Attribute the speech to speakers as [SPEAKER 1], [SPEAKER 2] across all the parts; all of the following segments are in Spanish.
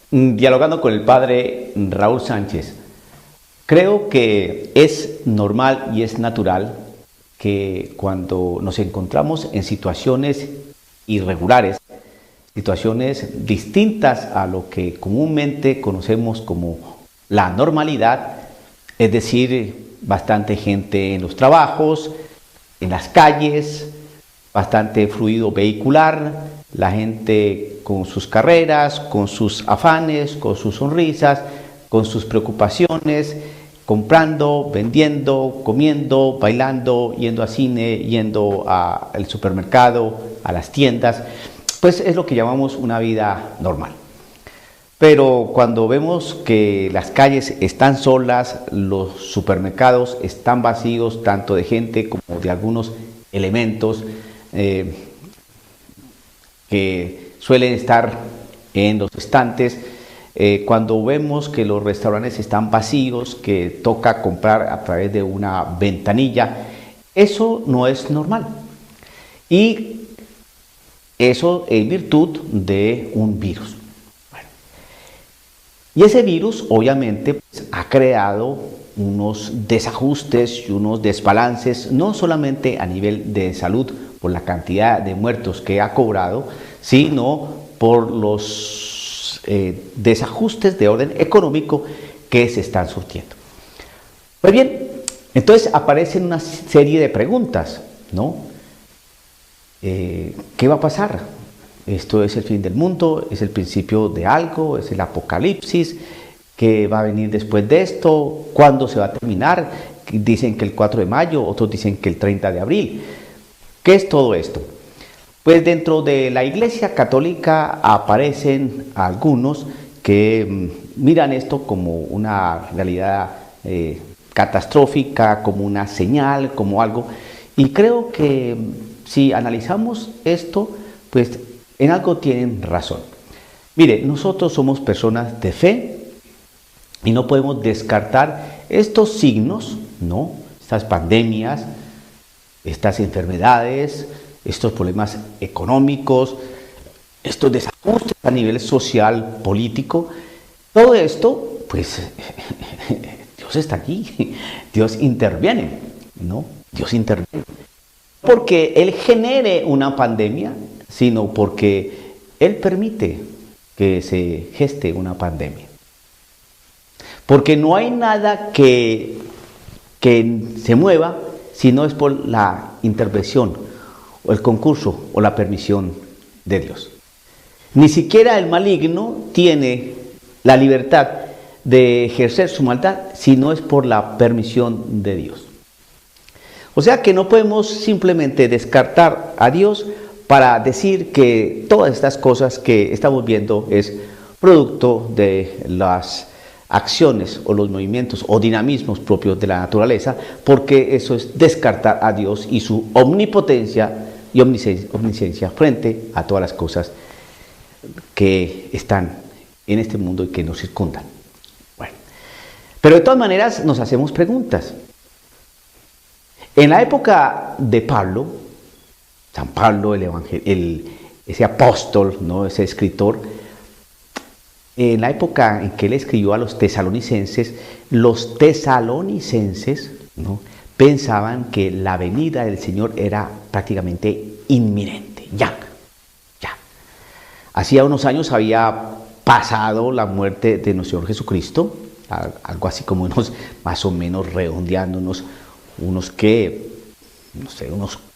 [SPEAKER 1] Dialogando con el padre Raúl Sánchez, creo que es normal y es natural que cuando nos encontramos en situaciones irregulares, situaciones distintas a lo que comúnmente conocemos como la normalidad, es decir, bastante gente en los trabajos, en las calles, bastante fluido vehicular, la gente con sus carreras, con sus afanes, con sus sonrisas, con sus preocupaciones, comprando, vendiendo, comiendo, bailando, yendo al cine, yendo al supermercado, a las tiendas, pues es lo que llamamos una vida normal. Pero cuando vemos que las calles están solas, los supermercados están vacíos, tanto de gente como de algunos elementos que suelen estar en los estantes, cuando vemos que los restaurantes están vacíos, que toca comprar a través de una ventanilla, eso no es normal. Y eso en virtud de un virus. Bueno, y ese virus obviamente pues, ha creado unos desajustes y unos desbalances, no solamente a nivel de salud por la cantidad de muertos que ha cobrado, sino por los desajustes de orden económico que se están surtiendo. Pues bien, entonces aparecen una serie de preguntas, ¿no? ¿Qué va a pasar? ¿Esto es el fin del mundo? ¿Es el principio de algo? ¿Es el apocalipsis? ¿Qué va a venir después de esto? ¿Cuándo se va a terminar? Dicen que el 4 de mayo, otros dicen que el 30 de abril. ¿Qué es todo esto? Pues dentro de la Iglesia Católica aparecen algunos que miran esto como una realidad catastrófica, como una señal, como algo. Y creo que si analizamos esto, pues en algo tienen razón. Mire, nosotros somos personas de fe y no podemos descartar estos signos, ¿no? Estas pandemias, estas enfermedades, estos problemas económicos, estos desajustes a nivel social, político. Todo esto, pues, Dios está aquí, Dios interviene, ¿no? Dios interviene. Porque Él genere una pandemia, sino porque Él permite que se geste una pandemia. Porque no hay nada que se mueva si no es por la intervención o el concurso o la permisión de Dios. Ni siquiera el maligno tiene la libertad de ejercer su maldad si no es por la permisión de Dios. O sea que no podemos simplemente descartar a Dios para decir que todas estas cosas que estamos viendo es producto de las acciones o los movimientos o dinamismos propios de la naturaleza, porque eso es descartar a Dios y su omnipotencia y omnisciencia frente a todas las cosas que están en este mundo y que nos circundan. Bueno, pero de todas maneras nos hacemos preguntas. En la época de Pablo, San Pablo, ese apóstol, ¿no? Ese escritor, en la época en que él escribió a los tesalonicenses, ¿no? Pensaban que la venida del Señor era prácticamente inminente, ya. Hacía unos años había pasado la muerte de nuestro Señor Jesucristo, algo así como más o menos redondeando unos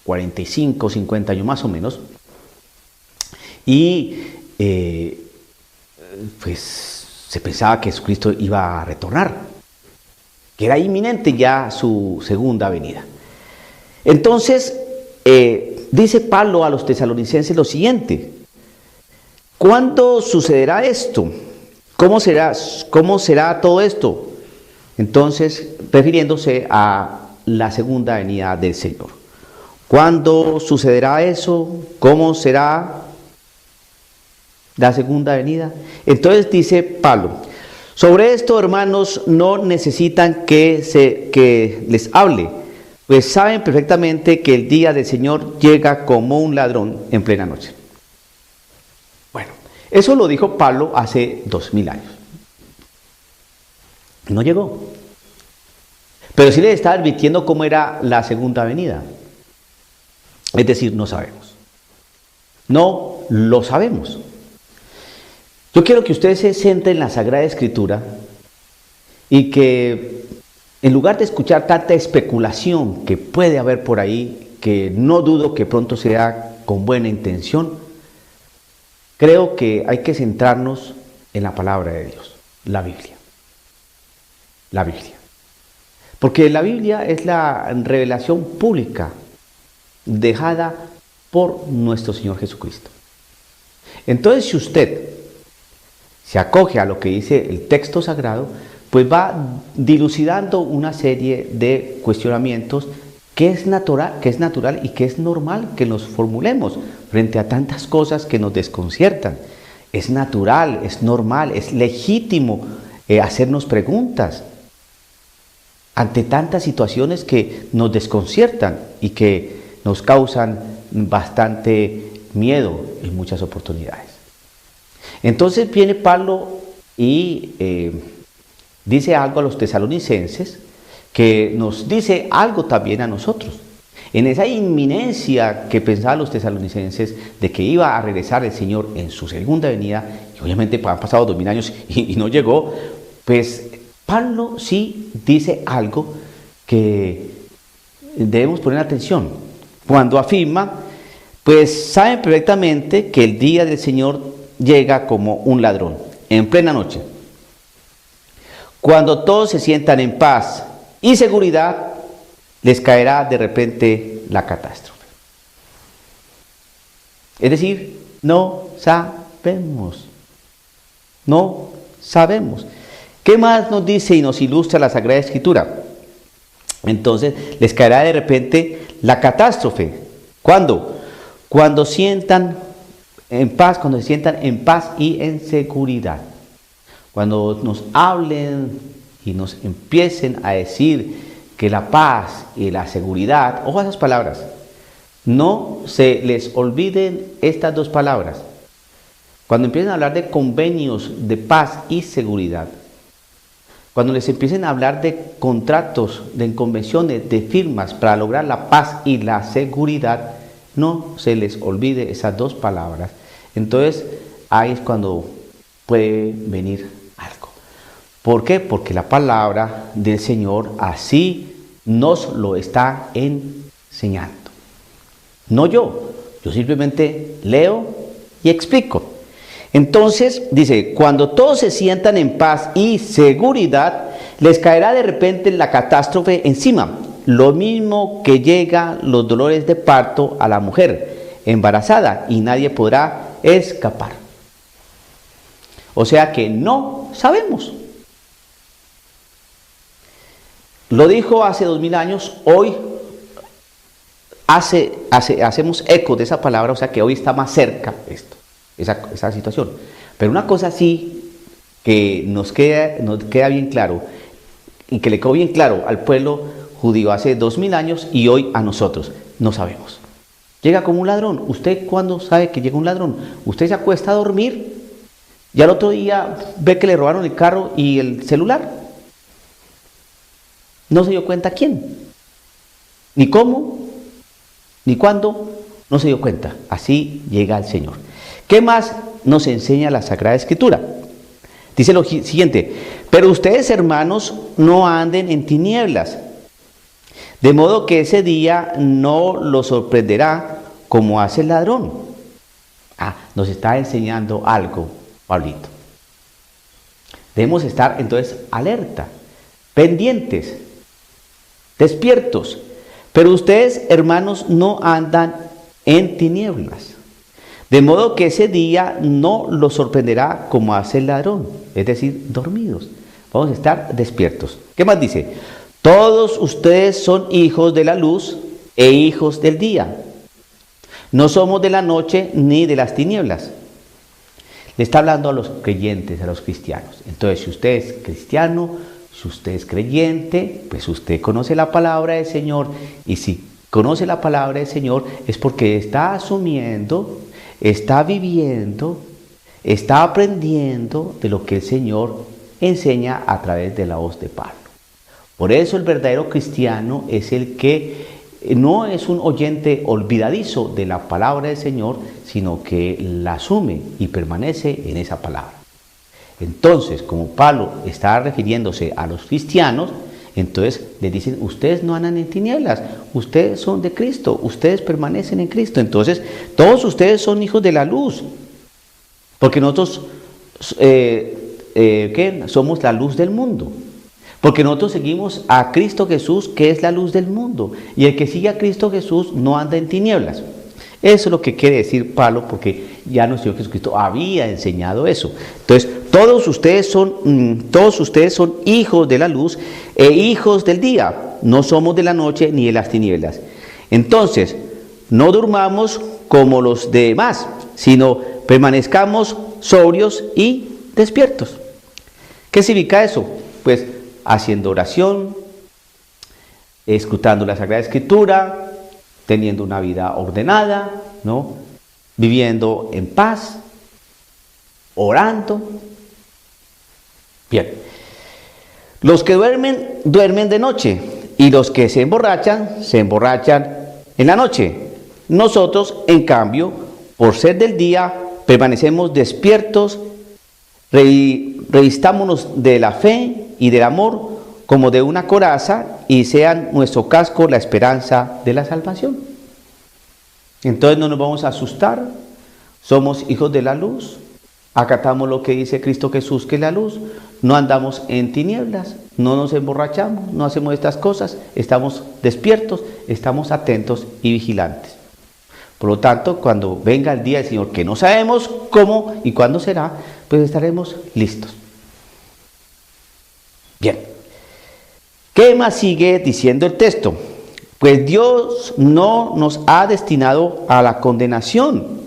[SPEAKER 1] 45, 50 años más o menos, y pues se pensaba que Jesucristo iba a retornar, que era inminente ya su segunda venida. Entonces, dice Pablo a los tesalonicenses lo siguiente: ¿cuándo sucederá esto? ¿Cómo será todo esto? Entonces, refiriéndose a la segunda venida del Señor. ¿Cuándo sucederá eso? ¿Cómo será la segunda venida? Entonces dice Pablo: sobre esto, hermanos, no necesitan que les hable, pues saben perfectamente que el día del Señor llega como un ladrón en plena noche. Bueno, Eso lo dijo Pablo hace 2000 años. No llegó. Pero sí les está advirtiendo cómo era la segunda venida. Es decir, no sabemos. No lo sabemos. Yo quiero que ustedes se centren en la Sagrada Escritura y que en lugar de escuchar tanta especulación que puede haber por ahí, que no dudo que pronto sea con buena intención, creo que hay que centrarnos en la palabra de Dios, la Biblia. La Biblia. Porque la Biblia es la revelación pública dejada por nuestro Señor Jesucristo. Entonces, si usted se acoge a lo que dice el texto sagrado, pues va dilucidando una serie de cuestionamientos que es natural y que es normal que nos formulemos frente a tantas cosas que nos desconciertan. Es natural, es normal, es legítimo hacernos preguntas ante tantas situaciones que nos desconciertan y que nos causan bastante miedo en muchas oportunidades. Entonces viene Pablo y dice algo a los tesalonicenses que nos dice algo también a nosotros. En esa inminencia que pensaban los tesalonicenses de que iba a regresar el Señor en su segunda venida, y obviamente han pasado 2000 años y no llegó, pues Pablo sí dice algo que debemos poner atención. Cuando afirma, pues saben perfectamente que el día del Señor llega como un ladrón, en plena noche. Cuando todos se sientan en paz y seguridad, les caerá de repente la catástrofe. Es decir, no sabemos. No sabemos. ¿Qué más nos dice y nos ilustra la Sagrada Escritura? Entonces, les caerá de repente la catástrofe. ¿Cuándo? Cuando sientan en paz, cuando se sientan en paz y en seguridad. Cuando nos hablen y nos empiecen a decir que la paz y la seguridad, ojo a esas palabras, no se les olviden estas dos palabras. Cuando empiecen a hablar de convenios de paz y seguridad, cuando les empiecen a hablar de contratos, de convenciones, de firmas para lograr la paz y la seguridad, no se les olvide esas dos palabras. Entonces, ahí es cuando puede venir algo. ¿Por qué? Porque la palabra del Señor así nos lo está enseñando. No yo simplemente leo y explico. Entonces, dice, cuando todos se sientan en paz y seguridad, les caerá de repente la catástrofe encima. Lo mismo que llegan los dolores de parto a la mujer embarazada y nadie podrá escapar. O sea que no sabemos. Lo dijo hace 2000 años, hoy hacemos eco de esa palabra, o sea que hoy está más cerca esto, esa situación. Pero una cosa sí que nos queda bien claro y que le quedó bien claro al pueblo judío hace 2000 años y hoy a nosotros, no sabemos. Llega como un ladrón. ¿Usted cuándo sabe que llega un ladrón? Usted se acuesta a dormir y al otro día ve que le robaron el carro y el celular. No se dio cuenta quién, ni cómo, ni cuándo, no se dio cuenta. Así llega el Señor. ¿Qué más nos enseña la Sagrada Escritura? Dice lo siguiente: pero ustedes, hermanos, no anden en tinieblas, de modo que ese día no los sorprenderá como hace el ladrón. Nos está enseñando algo, Pablito. Debemos estar entonces alerta, pendientes, despiertos. Pero ustedes, hermanos, no andan en tinieblas, de modo que ese día no los sorprenderá como hace el ladrón, es decir, dormidos. Vamos a estar despiertos. ¿Qué más dice? Todos ustedes son hijos de la luz e hijos del día. No somos de la noche ni de las tinieblas. Le está hablando a los creyentes, a los cristianos. Entonces, si usted es cristiano, si usted es creyente, pues usted conoce la palabra del Señor. Y si conoce la palabra del Señor es porque está asumiendo, está viviendo está aprendiendo de lo que el Señor enseña a través de la voz de Pablo. Por eso el verdadero cristiano es el que no es un oyente olvidadizo de la palabra del Señor, sino que la asume y permanece en esa palabra. Entonces, como Pablo está refiriéndose a los cristianos, entonces les dicen, ustedes no andan en tinieblas, ustedes son de Cristo, ustedes permanecen en Cristo. Entonces, todos ustedes son hijos de la luz, porque nosotros somos la luz del mundo. Porque nosotros seguimos a Cristo Jesús, que es la luz del mundo. Y el que sigue a Cristo Jesús no anda en tinieblas. Eso es lo que quiere decir Pablo, porque ya nuestro Señor Jesucristo había enseñado eso. Entonces, todos ustedes son hijos de la luz e hijos del día. No somos de la noche ni de las tinieblas. Entonces, no durmamos como los demás, sino permanezcamos sobrios y despiertos. ¿Qué significa eso? Pues haciendo oración, escuchando la Sagrada Escritura, teniendo una vida ordenada, ¿no? Viviendo en paz, orando. Bien. Los que duermen, duermen de noche, y los que se emborrachan en la noche. Nosotros, en cambio, por ser del día, permanecemos despiertos, revistámonos de la fe y del amor como de una coraza, y sean nuestro casco la esperanza de la salvación. Entonces no nos vamos a asustar, somos hijos de la luz, acatamos lo que dice Cristo Jesús, que es la luz, no andamos en tinieblas, no nos emborrachamos, no hacemos estas cosas, estamos despiertos, estamos atentos y vigilantes. Por lo tanto, cuando venga el día del Señor, que no sabemos cómo y cuándo será, pues estaremos listos. Bien, ¿qué más sigue diciendo el texto? Pues Dios no nos ha destinado a la condenación,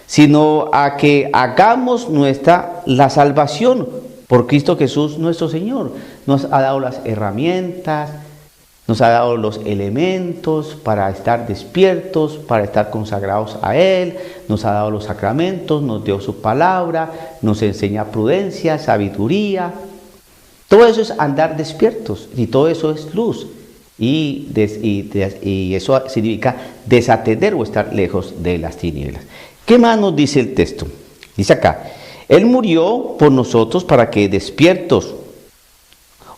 [SPEAKER 1] sino a que hagamos nuestra la salvación por Cristo Jesús nuestro Señor. Nos ha dado las herramientas, nos ha dado los elementos para estar despiertos, para estar consagrados a Él, nos ha dado los sacramentos, nos dio su palabra, nos enseña prudencia, sabiduría. Todo eso es andar despiertos y todo eso es luz. Y eso significa desatender o estar lejos de las tinieblas. ¿Qué más nos dice el texto? Dice acá, Él murió por nosotros para que despiertos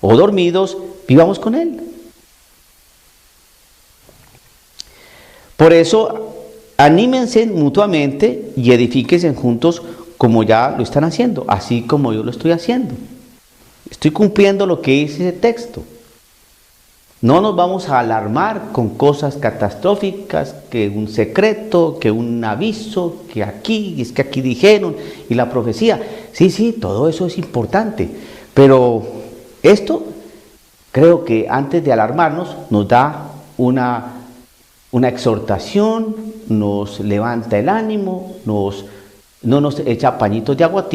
[SPEAKER 1] o dormidos vivamos con Él. Por eso, anímense mutuamente y edifíquense juntos como ya lo están haciendo, así como yo lo estoy haciendo. Estoy cumpliendo lo que dice ese texto. No nos vamos a alarmar con cosas catastróficas, que un secreto, que un aviso, que aquí, es que aquí dijeron, y la profecía. Sí, todo eso es importante. Pero esto, creo que antes de alarmarnos, nos da una exhortación, nos levanta el ánimo, no nos echa pañitos de agua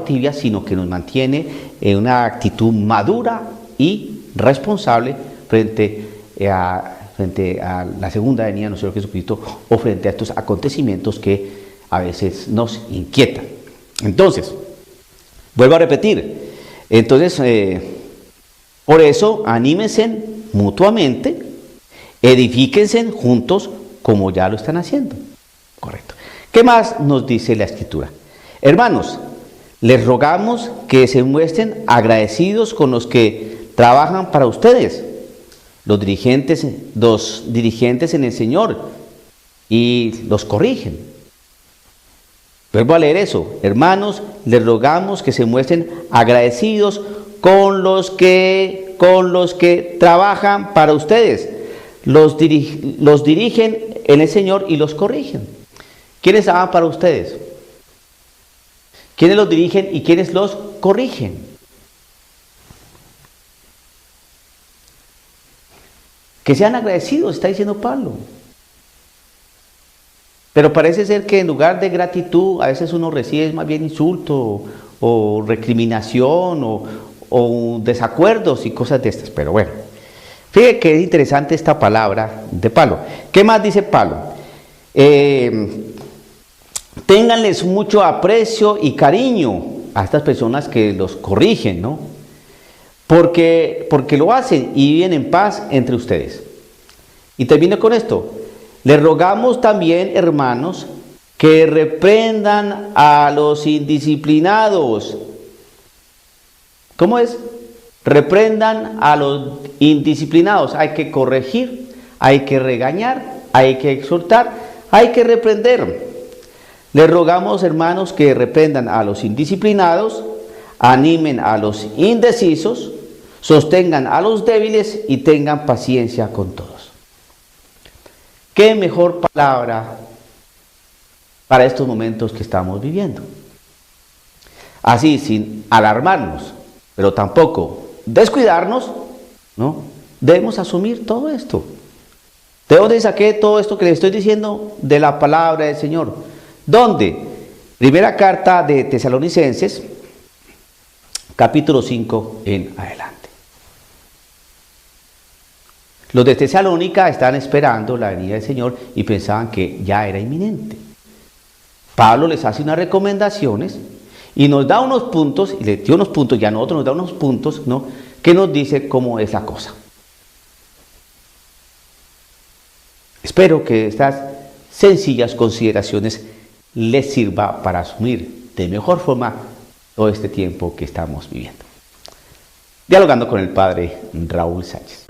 [SPEAKER 1] tibia, sino que nos mantiene en una actitud madura y responsable frente a la segunda venida de nuestro Señor Jesucristo, o frente a estos acontecimientos que a veces nos inquietan. Entonces, vuelvo a repetir, por eso anímense mutuamente, edifíquense juntos como ya lo están haciendo. Correcto. ¿Qué más nos dice la Escritura? Hermanos, les rogamos que se muestren agradecidos con los que trabajan para ustedes, los dirigentes en el Señor, y los corrigen. Vuelvo a leer eso. Hermanos, les rogamos que se muestren agradecidos con los que trabajan para ustedes, los dirigen en el Señor y los corrigen. ¿Quiénes trabajan para ustedes? ¿Quiénes los dirigen y quiénes los corrigen? Que sean agradecidos, está diciendo Pablo. Pero parece ser que en lugar de gratitud, a veces uno recibe más bien insulto o recriminación o desacuerdos y cosas de estas. Pero bueno, fíjate que es interesante esta palabra de Pablo. ¿Qué más dice Pablo? ténganles mucho aprecio y cariño a estas personas que los corrigen, ¿no? Porque lo hacen y viven en paz entre ustedes. Y termino con esto. Les rogamos también, hermanos, que reprendan a los indisciplinados. ¿Cómo es? Reprendan a los indisciplinados. Hay que corregir, hay que regañar, hay que exhortar, hay que reprender. Les rogamos, hermanos, que reprendan a los indisciplinados, animen a los indecisos, sostengan a los débiles y tengan paciencia con todos. ¿Qué mejor palabra para estos momentos que estamos viviendo? Así, sin alarmarnos, pero tampoco descuidarnos, ¿no? Debemos asumir todo esto. ¿De dónde saqué todo esto que les estoy diciendo? De la palabra del Señor. ¿Dónde? Primera carta de Tesalonicenses, capítulo 5 en adelante. Los de Tesalónica estaban esperando la venida del Señor y pensaban que ya era inminente. Pablo les hace unas recomendaciones y nos da unos puntos, y les dio unos puntos, ya nosotros nos da unos puntos, ¿no?, que nos dice cómo es la cosa. Espero que estas sencillas consideraciones les sirva para asumir de mejor forma todo este tiempo que estamos viviendo. Dialogando con el padre Raúl Sánchez.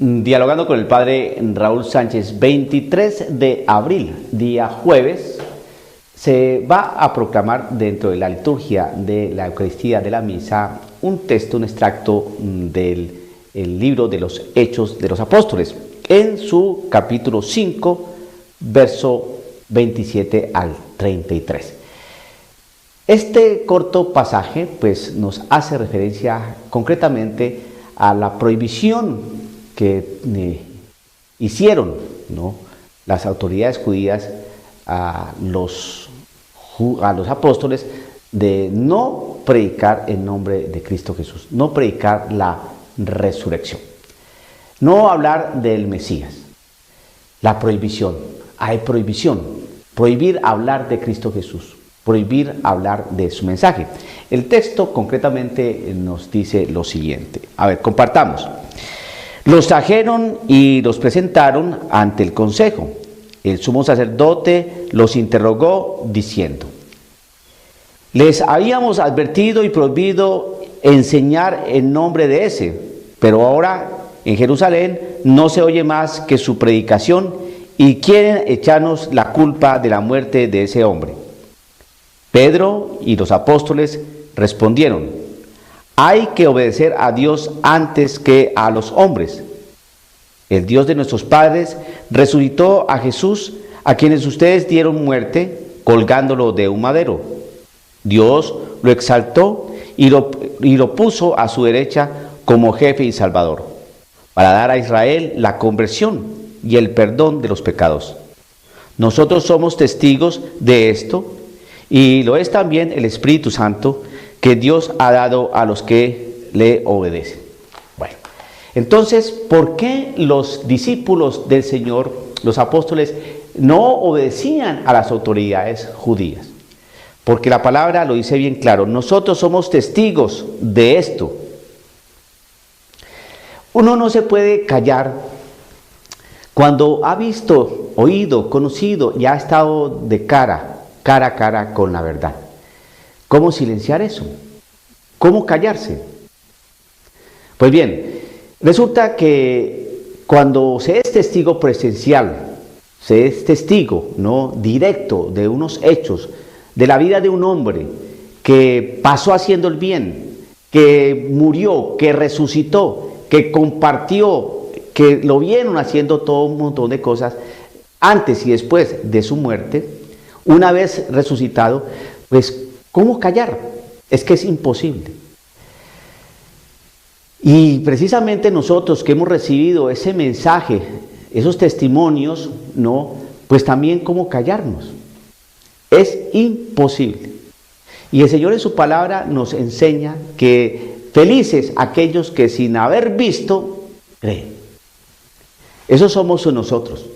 [SPEAKER 1] Dialogando con el padre Raúl Sánchez, 23 de abril, día jueves, se va a proclamar dentro de la liturgia de la Eucaristía de la Misa un texto, un extracto del libro de los Hechos de los Apóstoles, en su capítulo 5, verso 27 al 33. Este corto pasaje pues, nos hace referencia concretamente a la prohibición que hicieron, ¿no?, las autoridades judías a los apóstoles de no predicar en nombre de Cristo Jesús, no predicar la resurrección, no hablar del Mesías. La prohibición, hay prohibición, prohibir hablar de Cristo Jesús, prohibir hablar de su mensaje. El texto concretamente nos dice lo siguiente. A ver, compartamos. Los trajeron y los presentaron ante el consejo. El sumo sacerdote los interrogó diciendo: les habíamos advertido y prohibido enseñar en nombre de ese, pero ahora en Jerusalén no se oye más que su predicación y quieren echarnos la culpa de la muerte de ese hombre. Pedro y los apóstoles respondieron: hay que obedecer a Dios antes que a los hombres. El Dios de nuestros padres resucitó a Jesús, a quienes ustedes dieron muerte, colgándolo de un madero. Dios lo exaltó y lo puso a su derecha como jefe y salvador, para dar a Israel la conversión y el perdón de los pecados. Nosotros somos testigos de esto, y lo es también el Espíritu Santo que Dios ha dado a los que le obedecen. Bueno, entonces, ¿por qué los discípulos del Señor, los apóstoles, no obedecían a las autoridades judías? Porque la palabra lo dice bien claro, nosotros somos testigos de esto. Uno no se puede callar cuando ha visto, oído, conocido y ha estado de cara a cara con la verdad. ¿Cómo silenciar eso? ¿Cómo callarse? Pues bien, resulta que cuando se es testigo presencial, se es testigo, ¿no?, directo de unos hechos, de la vida de un hombre que pasó haciendo el bien, que murió, que resucitó, que compartió, que lo vieron haciendo todo un montón de cosas antes y después de su muerte, una vez resucitado, pues ¿cómo callar? Es que es imposible. Y precisamente nosotros que hemos recibido ese mensaje, esos testimonios, ¿no?, pues también ¿cómo callarnos? Es imposible. Y el Señor en su palabra nos enseña que felices aquellos que sin haber visto, creen. Esos somos nosotros.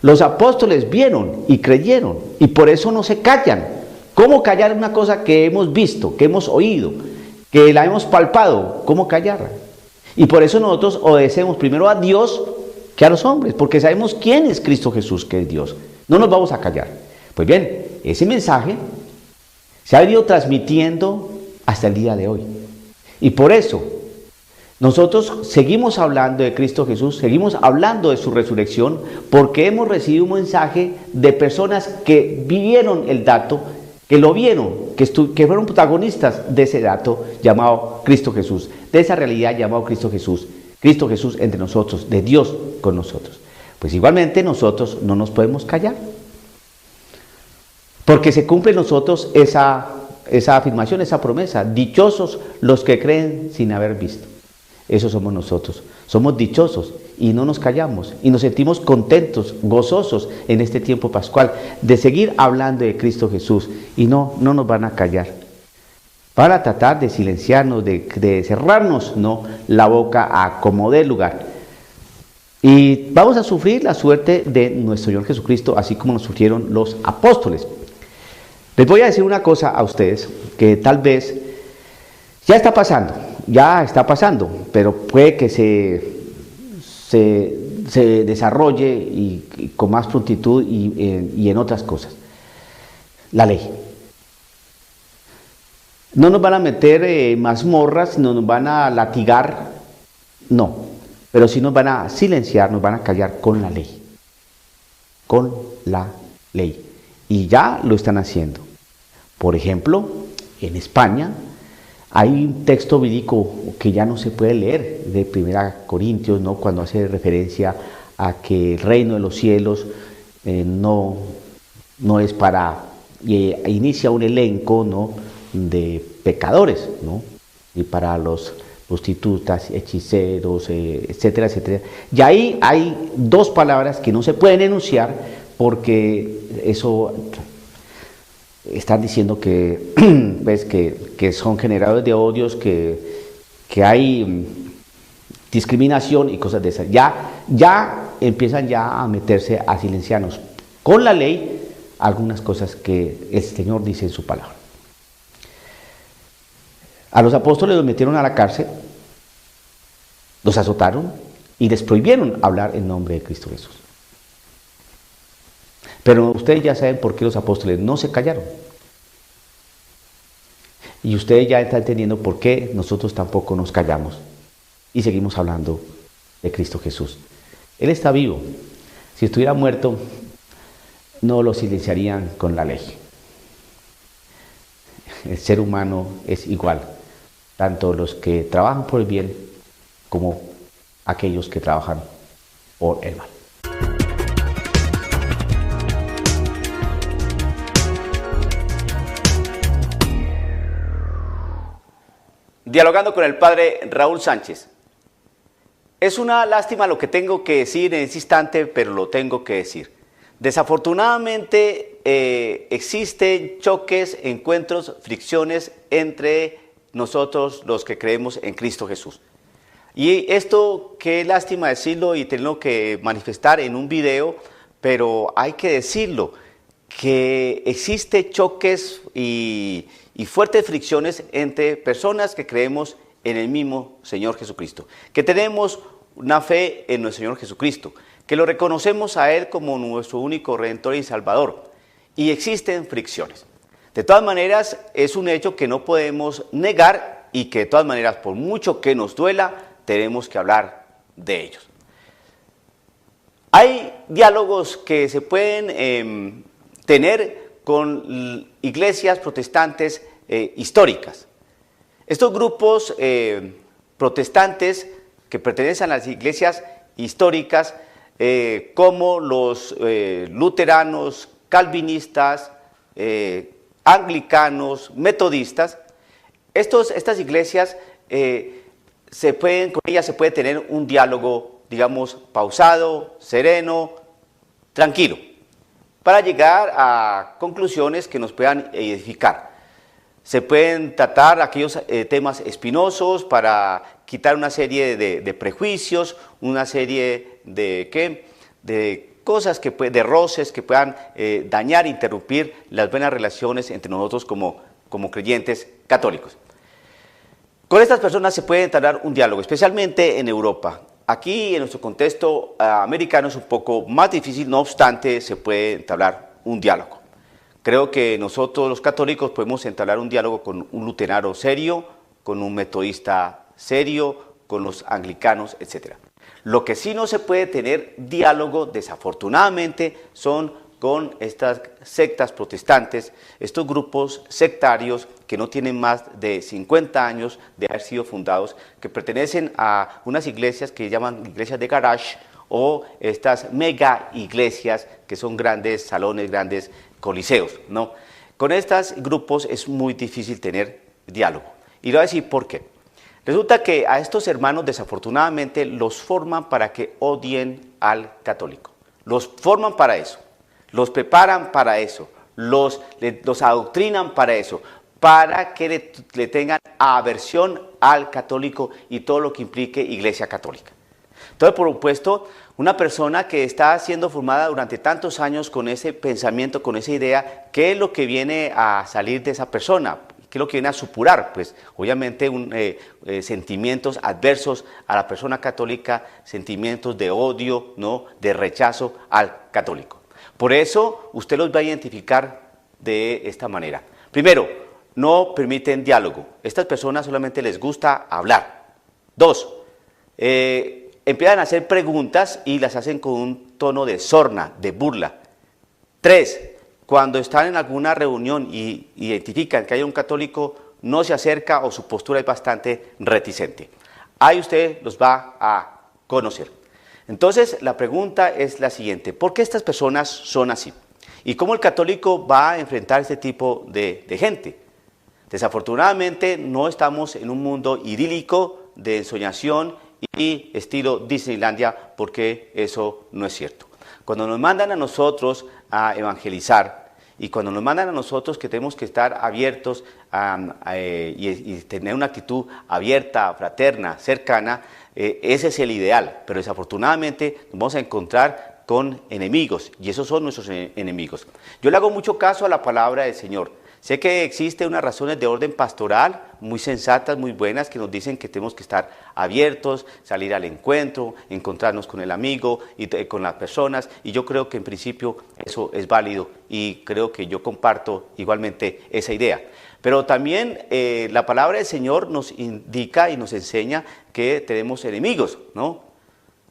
[SPEAKER 1] Los apóstoles vieron y creyeron, y por eso no se callan. ¿Cómo callar una cosa que hemos visto, que hemos oído, que la hemos palpado? ¿Cómo callarla? Y por eso nosotros obedecemos primero a Dios que a los hombres, porque sabemos quién es Cristo Jesús, que es Dios. No nos vamos a callar. Pues bien, ese mensaje se ha venido transmitiendo hasta el día de hoy. Y por eso nosotros seguimos hablando de Cristo Jesús, seguimos hablando de su resurrección, porque hemos recibido un mensaje de personas que vivieron el dato, que lo vieron, que fueron protagonistas de ese dato llamado Cristo Jesús, de esa realidad llamado Cristo Jesús entre nosotros, de Dios con nosotros. Pues igualmente nosotros no nos podemos callar, porque se cumple en nosotros esa afirmación, esa promesa: dichosos los que creen sin haber visto. Eso somos nosotros, somos dichosos y no nos callamos y nos sentimos contentos, gozosos en este tiempo pascual de seguir hablando de Cristo Jesús, y no nos van a callar. Van a tratar de silenciarnos, de cerrarnos, ¿no?, la boca a como dé lugar. Y vamos a sufrir la suerte de nuestro Señor Jesucristo, así como nos sufrieron los apóstoles. Les voy a decir una cosa a ustedes que tal vez ya está pasando, pero puede que se desarrolle y con más prontitud y en otras cosas. La ley. No nos van a meter mazmorras, no nos van a latigar, no, pero sí nos van a silenciar, nos van a callar con la ley. Con la ley. Y ya lo están haciendo. Por ejemplo, en España hay un texto bíblico que ya no se puede leer, de 1 Corintios, ¿no?, cuando hace referencia a que el reino de los cielos no es para... inicia un elenco, ¿no?, de pecadores, ¿no?, y para los prostitutas, hechiceros, etcétera, etcétera. Y ahí hay dos palabras que no se pueden enunciar, porque eso... están diciendo que, pues, que son generadores de odios, que hay discriminación y cosas de esas. Ya empiezan ya a meterse a silenciarnos con la ley algunas cosas que el Señor dice en su palabra. A los apóstoles los metieron a la cárcel, los azotaron y les prohibieron hablar en nombre de Cristo Jesús. Pero ustedes ya saben por qué los apóstoles no se callaron. Y ustedes ya están entendiendo por qué nosotros tampoco nos callamos y seguimos hablando de Cristo Jesús. Él está vivo. Si estuviera muerto, no lo silenciarían con la ley. El ser humano es igual, tanto los que trabajan por el bien como aquellos que trabajan por el mal. Dialogando con el padre Raúl Sánchez. Es una lástima lo que tengo que decir en este instante, pero lo tengo que decir. Desafortunadamente existen choques, encuentros, fricciones entre nosotros los que creemos en Cristo Jesús. Y esto, qué lástima decirlo y tenerlo que manifestar en un video, pero hay que decirlo, que existe choques y fuertes fricciones entre personas que creemos en el mismo Señor Jesucristo, que tenemos una fe en nuestro Señor Jesucristo, que lo reconocemos a Él como nuestro único Redentor y Salvador, y existen fricciones. De todas maneras, es un hecho que no podemos negar y que de todas maneras, por mucho que nos duela, tenemos que hablar de ellos. Hay diálogos que se pueden tener con iglesias protestantes históricas. Estos grupos protestantes que pertenecen a las iglesias históricas, como los luteranos, calvinistas, anglicanos, metodistas, estas iglesias, con ellas se puede tener un diálogo, digamos, pausado, sereno, tranquilo, para llegar a conclusiones que nos puedan edificar. Se pueden tratar aquellos temas espinosos para quitar una serie de prejuicios, una serie de cosas, de roces que puedan dañar, interrumpir las buenas relaciones entre nosotros como creyentes católicos. Con estas personas se puede entablar un diálogo, especialmente en Europa. Aquí, en nuestro contexto americano, es un poco más difícil, no obstante, se puede entablar un diálogo. Creo que nosotros los católicos podemos entablar un diálogo con un luterano serio, con un metodista serio, con los anglicanos, etc. Lo que sí no se puede tener diálogo, desafortunadamente, son con estas sectas protestantes, estos grupos sectarios que no tienen más de 50 años de haber sido fundados, que pertenecen a unas iglesias que llaman iglesias de garage, o estas mega iglesias que son grandes salones, grandes coliseos, ¿no? Con estos grupos es muy difícil tener diálogo. Y le voy a decir por qué. Resulta que a estos hermanos desafortunadamente los forman para que odien al católico. Los forman para eso, los preparan para eso, los adoctrinan para eso, para que le tengan aversión al católico y todo lo que implique iglesia católica. Entonces, por supuesto, una persona que está siendo formada durante tantos años con ese pensamiento, con esa idea, ¿qué es lo que viene a salir de esa persona? ¿Qué es lo que viene a supurar? Pues obviamente sentimientos adversos a la persona católica, sentimientos de odio, ¿no?, de rechazo al católico. Por eso usted los va a identificar de esta manera. Primero, no permiten diálogo. Estas personas solamente les gusta hablar. Dos, empiezan a hacer preguntas y las hacen con un tono de sorna, de burla. Tres, cuando están en alguna reunión y identifican que hay un católico, no se acerca o su postura es bastante reticente. Ahí usted los va a conocer. Entonces, la pregunta es la siguiente: ¿por qué estas personas son así? ¿Y cómo el católico va a enfrentar este tipo de gente? Desafortunadamente, no estamos en un mundo idílico de ensoñación y estilo Disneylandia, porque eso no es cierto. Cuando nos mandan a nosotros a evangelizar y cuando nos mandan a nosotros que tenemos que estar abiertos y tener una actitud abierta, fraterna, cercana, ese es el ideal, pero desafortunadamente nos vamos a encontrar con enemigos y esos son nuestros enemigos. Yo le hago mucho caso a la palabra del Señor. Sé que existen unas razones de orden pastoral muy sensatas, muy buenas, que nos dicen que tenemos que estar abiertos, salir al encuentro, encontrarnos con el amigo y con las personas, y yo creo que en principio eso es válido y creo que yo comparto igualmente esa idea. Pero también la palabra del Señor nos indica y nos enseña que tenemos enemigos, ¿no?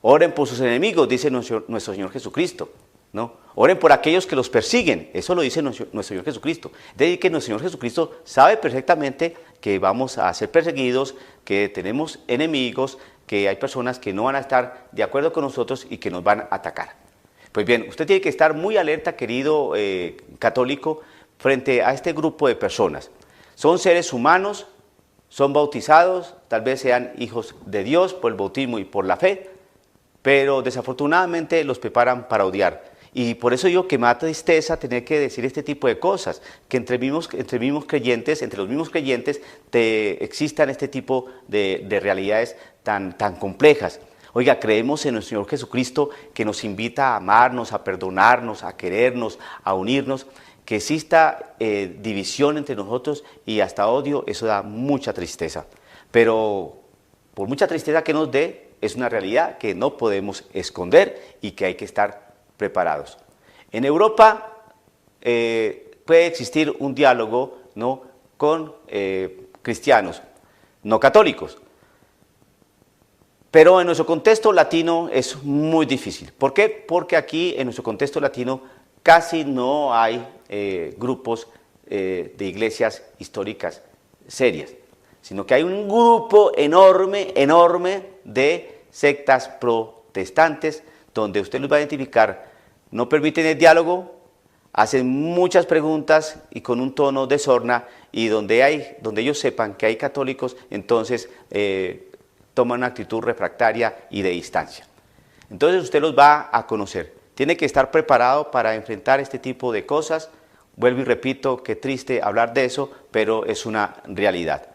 [SPEAKER 1] Oren por sus enemigos, dice nuestro Señor Jesucristo, ¿no? Oren por aquellos que los persiguen, eso lo dice nuestro Señor Jesucristo. Es decir, que nuestro Señor Jesucristo sabe perfectamente que vamos a ser perseguidos, que tenemos enemigos, que hay personas que no van a estar de acuerdo con nosotros y que nos van a atacar. Pues bien, usted tiene que estar muy alerta, querido católico, frente a este grupo de personas. Son seres humanos, son bautizados, tal vez sean hijos de Dios por el bautismo y por la fe, pero desafortunadamente los preparan para odiar. Y por eso digo que me da tristeza tener que decir este tipo de cosas, que entre los mismos creyentes existan este tipo de realidades tan complejas. Oiga, creemos en nuestro Señor Jesucristo, que nos invita a amarnos, a perdonarnos, a querernos, a unirnos. Que exista división entre nosotros y hasta odio, eso da mucha tristeza. Pero por mucha tristeza que nos dé, es una realidad que no podemos esconder y que hay que estar preparados. En Europa puede existir un diálogo, ¿no?, con cristianos, no católicos. Pero en nuestro contexto latino es muy difícil. ¿Por qué? Porque aquí en nuestro contexto latino casi no hay grupos de iglesias históricas serias, sino que hay un grupo enorme de sectas protestantes donde usted los va a identificar, no permiten el diálogo, hacen muchas preguntas y con un tono de sorna, y donde ellos sepan que hay católicos, entonces toman una actitud refractaria y de distancia. Entonces usted los va a conocer. Tiene que estar preparado para enfrentar este tipo de cosas. Vuelvo y repito, qué triste hablar de eso, pero es una realidad.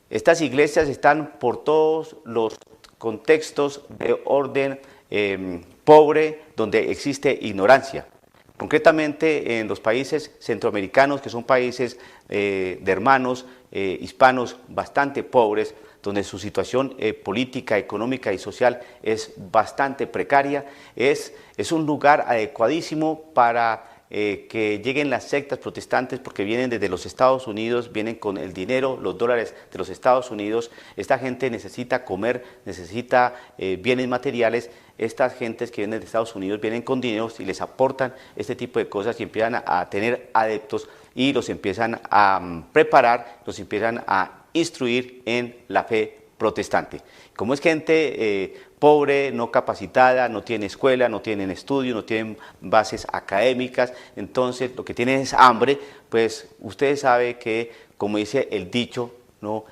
[SPEAKER 1] Estas iglesias están por todos los contextos de orden pobre, donde existe ignorancia. Concretamente en los países centroamericanos, que son países de hermanos hispanos bastante pobres, donde su situación política, económica y social es bastante precaria, es un lugar adecuadísimo para que lleguen las sectas protestantes, porque vienen desde los Estados Unidos, vienen con el dinero, los dólares de los Estados Unidos. Esta gente necesita comer, necesita bienes materiales. Estas gentes que vienen de Estados Unidos vienen con dinero y les aportan este tipo de cosas y empiezan a tener adeptos y los empiezan a preparar, los empiezan a instruir en la fe protestante. Como es gente pobre, no capacitada, no tiene escuela, no tienen estudio, no tienen bases académicas, entonces lo que tienen es hambre, pues ustedes saben que, como dice el dicho, ¿no?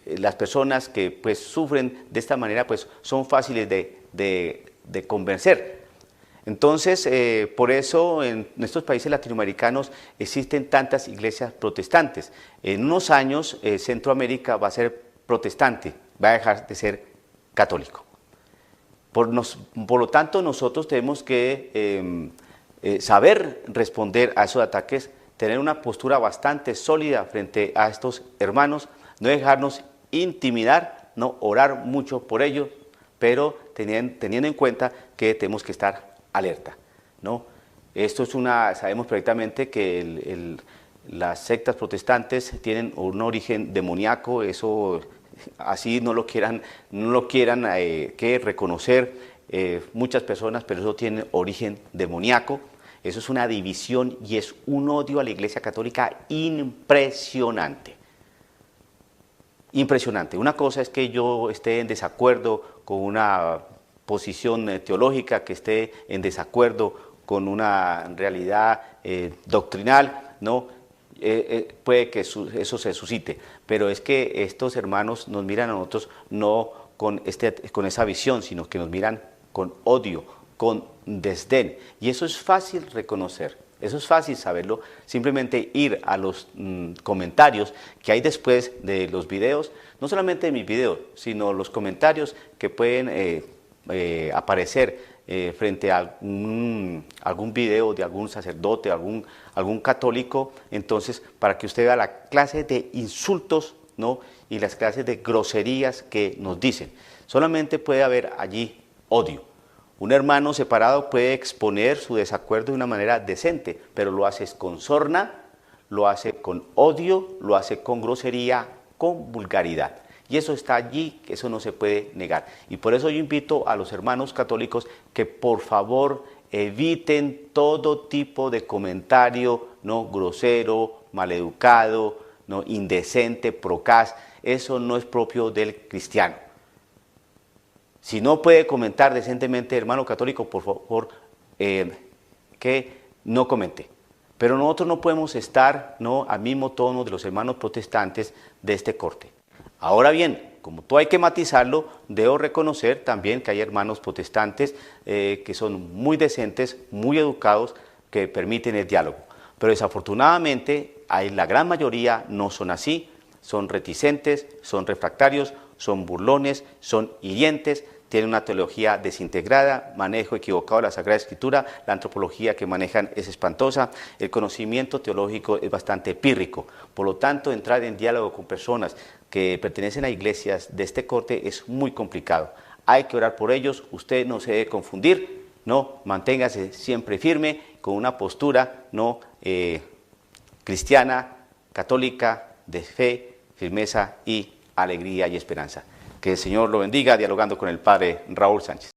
[SPEAKER 1] Las personas que pues sufren de esta manera pues son fáciles de convencer. Entonces, por eso en estos países latinoamericanos existen tantas iglesias protestantes. En unos años Centroamérica va a ser protestante, va a dejar de ser católico. Por lo tanto, nosotros tenemos que saber responder a esos ataques, tener una postura bastante sólida frente a estos hermanos, no dejarnos intimidar, no orar mucho por ellos, pero teniendo en cuenta que tenemos que estar alerta, ¿no? Esto es sabemos perfectamente que las sectas protestantes tienen un origen demoníaco, eso así no lo quieran que reconocer muchas personas, pero eso tiene origen demoníaco. Eso es una división y es un odio a la Iglesia Católica impresionante. Impresionante. Una cosa es que yo esté en desacuerdo con una posición teológica, que esté en desacuerdo con una realidad doctrinal, ¿no? Puede que eso se suscite, pero es que estos hermanos nos miran a nosotros no con esa visión, sino que nos miran con odio, con desdén, y eso es fácil reconocer. Eso es fácil saberlo, simplemente ir a los comentarios que hay después de los videos, no solamente de mis videos, sino los comentarios que pueden aparecer frente a algún video de algún sacerdote, algún católico, entonces para que usted vea la clase de insultos, ¿no? Y las clases de groserías que nos dicen. Solamente puede haber allí odio. Un hermano separado puede exponer su desacuerdo de una manera decente, pero lo hace con sorna, lo hace con odio, lo hace con grosería, con vulgaridad. Y eso está allí, eso no se puede negar. Y por eso yo invito a los hermanos católicos que por favor eviten todo tipo de comentario no grosero, maleducado, no indecente, procaz. Eso no es propio del cristiano. Si no puede comentar decentemente, hermano católico, por favor, que no comente. Pero nosotros no podemos estar al mismo tono de los hermanos protestantes de este corte. Ahora bien, como todo hay que matizarlo, debo reconocer también que hay hermanos protestantes que son muy decentes, muy educados, que permiten el diálogo. Pero desafortunadamente, la gran mayoría no son así, son reticentes, son refractarios, son burlones, son hirientes, tienen una teología desintegrada, manejo equivocado de la Sagrada Escritura, la antropología que manejan es espantosa, el conocimiento teológico es bastante pírrico. Por lo tanto, entrar en diálogo con personas que pertenecen a iglesias de este corte es muy complicado. Hay que orar por ellos, usted no se debe confundir, no, manténgase siempre firme con una postura cristiana, católica, de fe, firmeza y alegría y esperanza. Que el Señor lo bendiga, dialogando con el Padre Raúl Sánchez.